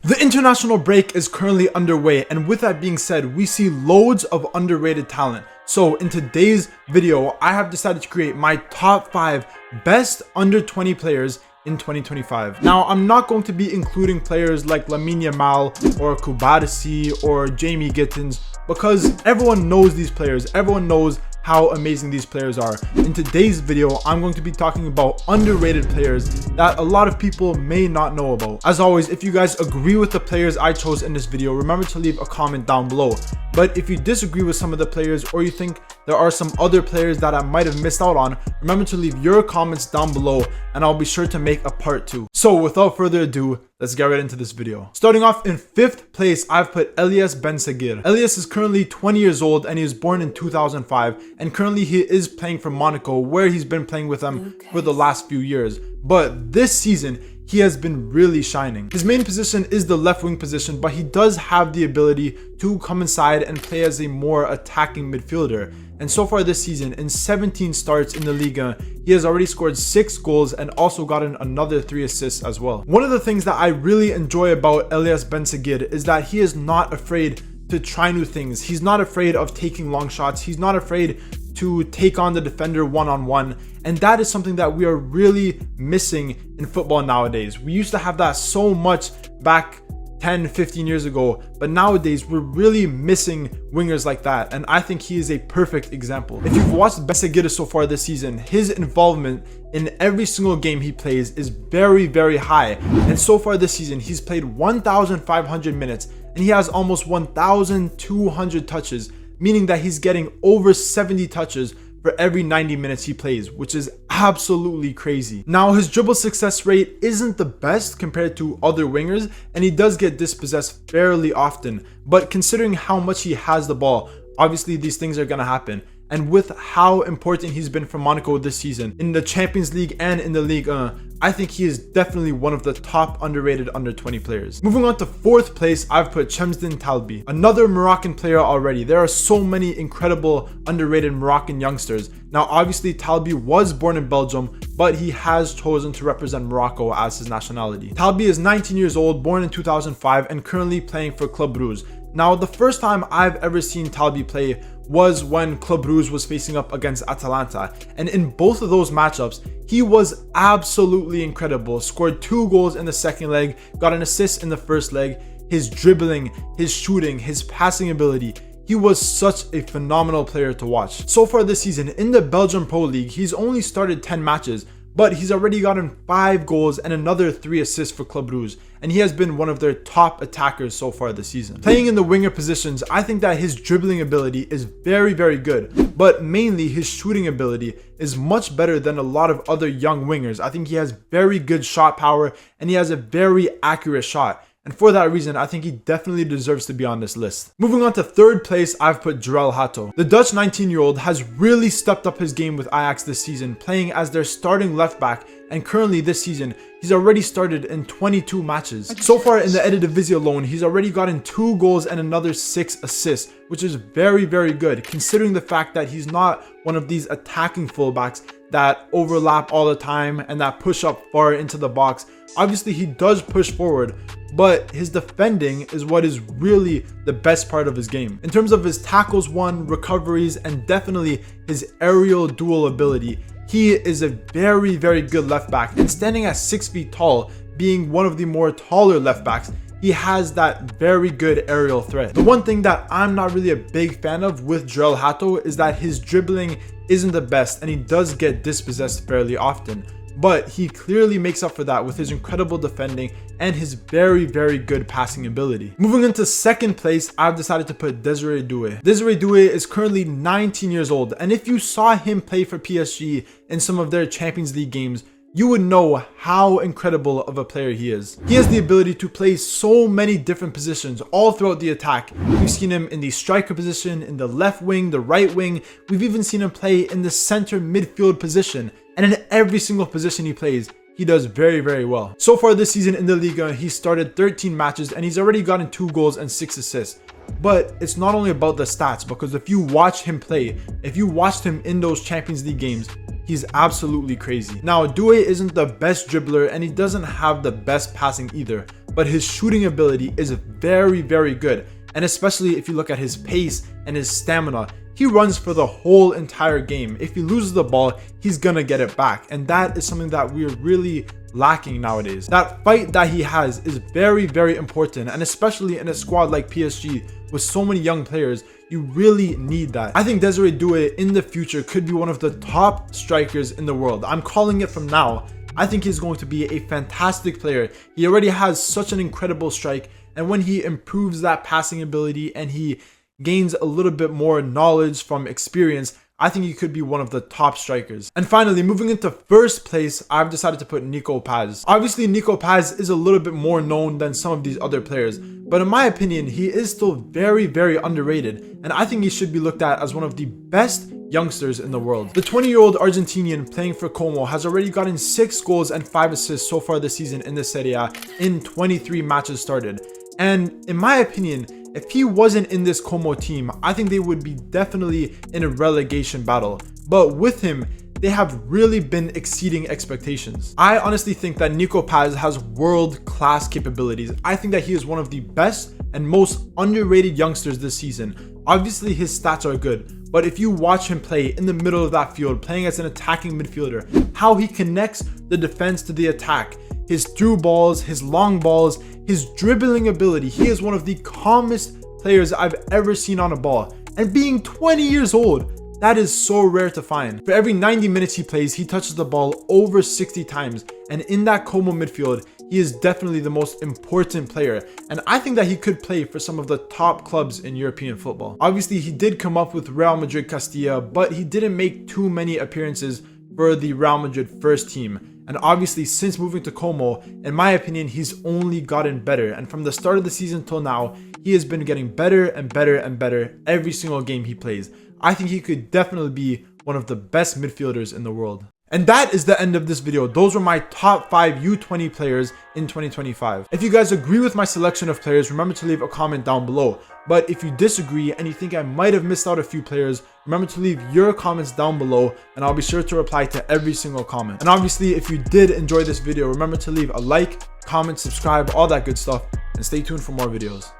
The international break is currently underway, and with that being said, we see loads of underrated talent. So in today's video, I have decided to create my top 5 best under 20 players in 2025. Now, I'm not going to be including players like Lamine Yamal or Kubarsi or Jamie Gittins because everyone knows these players. Everyone knows how amazing these players are. In today's video, I'm going to be talking about underrated players that a lot of people may not know about. As always, if you guys agree with the players I chose in this video, remember to leave a comment down below. But if you disagree with some of the players or you think there are some other players that I might have missed out on, remember to leave your comments down below and I'll be sure to make a part 2. So without further ado, let's get right into this video. Starting off in 5th place, I've put Eliesse Ben Seghir. Eliesse is currently 20 years old and he was born in 2005, and currently he is playing for Monaco, where he's been playing with them for the last few years. But this season, he has been really shining. His main position is the left wing position, but he does have the ability to come inside and play as a more attacking midfielder. And so far this season, in 17 starts in the Liga, he has already scored 6 goals and also gotten another 3 assists as well. One of the things that I really enjoy about Eliesse Ben Seghir is that he is not afraid to try new things. He's not afraid of taking long shots. He's not afraid to take on the defender one-on-one, and that is something that we are really missing in football nowadays. We used to have that so much back 10-15 years ago, but nowadays we're really missing wingers like that, and I think he is a perfect example. If you've watched Ben Seghir so far this season, his involvement in every single game he plays is very, very high, and so far this season he's played 1,500 minutes and he has almost 1,200 touches, meaning that he's getting over 70 touches for every 90 minutes he plays, which is absolutely crazy. Now, his dribble success rate isn't the best compared to other wingers, and he does get dispossessed fairly often, but considering how much he has the ball, obviously these things are gonna happen. And with how important he's been for Monaco this season, in the Champions League and in the Ligue 1, I think he is definitely one of the top underrated under 20 players. Moving on to 4th place, I've put Chemsdin Talbi, another Moroccan player already. There are so many incredible underrated Moroccan youngsters. Now, obviously Talbi was born in Belgium, but he has chosen to represent Morocco as his nationality. Talbi is 19 years old, born in 2005, and currently playing for Club Brugge. Now, the first time I've ever seen Talbi play was when Club Brugge was facing up against Atalanta, and in both of those matchups he was absolutely incredible. Scored 2 goals in the second leg, got an assist in the first leg. His dribbling, his shooting, his passing ability, he was such a phenomenal player to watch. So far this season in the Belgian Pro League, he's only started 10 matches, but he's already gotten 5 goals and another 3 assists for Club Brugge, and he has been one of their top attackers so far this season. Playing in the winger positions, I think that his dribbling ability is very, very good, but mainly his shooting ability is much better than a lot of other young wingers. I think he has very good shot power and he has a very accurate shot. And for that reason, I think he definitely deserves to be on this list. Moving on to 3rd place, I've put Jorrel Hato. The Dutch 19-year-old has really stepped up his game with Ajax this season, playing as their starting left back, and currently this season, he's already started in 22 matches. So far in the Eredivisie alone, he's already gotten 2 goals and another 6 assists, which is very, very good, considering the fact that he's not one of these attacking fullbacks that overlap all the time and that push up far into the box. Obviously, he does push forward, but his defending is what is really the best part of his game. In terms of his tackles won, recoveries, and definitely his aerial duel ability, he is a very, very good left back, and standing at 6 feet tall, being one of the more taller left backs, he has that very good aerial threat. The one thing that I'm not really a big fan of with Jorrel Hato is that his dribbling isn't the best and he does get dispossessed fairly often. But he clearly makes up for that with his incredible defending and his very, very good passing ability. Moving into 2nd place, I've decided to put Desiree Doue. Desiree Doue is currently 19 years old, and if you saw him play for PSG in some of their Champions League games, you would know how incredible of a player he is. He has the ability to play so many different positions all throughout the attack. We've seen him in the striker position, in the left wing, the right wing. We've even seen him play in the center midfield position. And in every single position he plays, he does very, very well. So far this season in the Liga, he started 13 matches and he's already gotten 2 goals and 6 assists. But it's not only about the stats, because if you watch him play, if you watched him in those Champions League games, he's absolutely crazy. Now, Doue isn't the best dribbler and he doesn't have the best passing either, but his shooting ability is very, very good. And especially if you look at his pace and his stamina, he runs for the whole entire game. If he loses the ball, he's gonna get it back. And that is something that we're really lacking nowadays. That fight that he has is very, very important. And especially in a squad like PSG with so many young players, you really need that. I think Desiree Doue in the future could be one of the top strikers in the world. I'm calling it from now. I think he's going to be a fantastic player. He already has such an incredible strike. And when he improves that passing ability and he gains a little bit more knowledge from experience, I think he could be one of the top strikers. And finally, moving into first place, I've decided to put Nico Paz. Obviously, Nico Paz is a little bit more known than some of these other players, but in my opinion, he is still very, very underrated, and I think he should be looked at as one of the best youngsters in the world. The 20-year-old Argentinian playing for Como has already gotten 6 goals and 5 assists so far this season in the Serie A in 23 matches started. And in my opinion, if he wasn't in this Como team, I think they would be definitely in a relegation battle. But with him, they have really been exceeding expectations. I honestly think that Nico Paz has world-class capabilities. I think that he is one of the best and most underrated youngsters this season. Obviously, his stats are good, but if you watch him play in the middle of that field, playing as an attacking midfielder, how he connects the defense to the attack, his through balls, his long balls, his dribbling ability, he is one of the calmest players I've ever seen on a ball. And being 20 years old, that is so rare to find. For every 90 minutes he plays, he touches the ball over 60 times. And in that Como midfield, he is definitely the most important player. And I think that he could play for some of the top clubs in European football. Obviously, he did come up with Real Madrid Castilla, but he didn't make too many appearances for the Real Madrid first team. And obviously, since moving to Como, in my opinion, he's only gotten better. And from the start of the season till now, he has been getting better and better and better every single game he plays. I think he could definitely be one of the best midfielders in the world. And that is the end of this video. Those were my top 5 U20 players in 2025. If you guys agree with my selection of players, remember to leave a comment down below. But if you disagree and you think I might have missed out a few players, remember to leave your comments down below and I'll be sure to reply to every single comment. And obviously, if you did enjoy this video, remember to leave a like, comment, subscribe, all that good stuff, and stay tuned for more videos.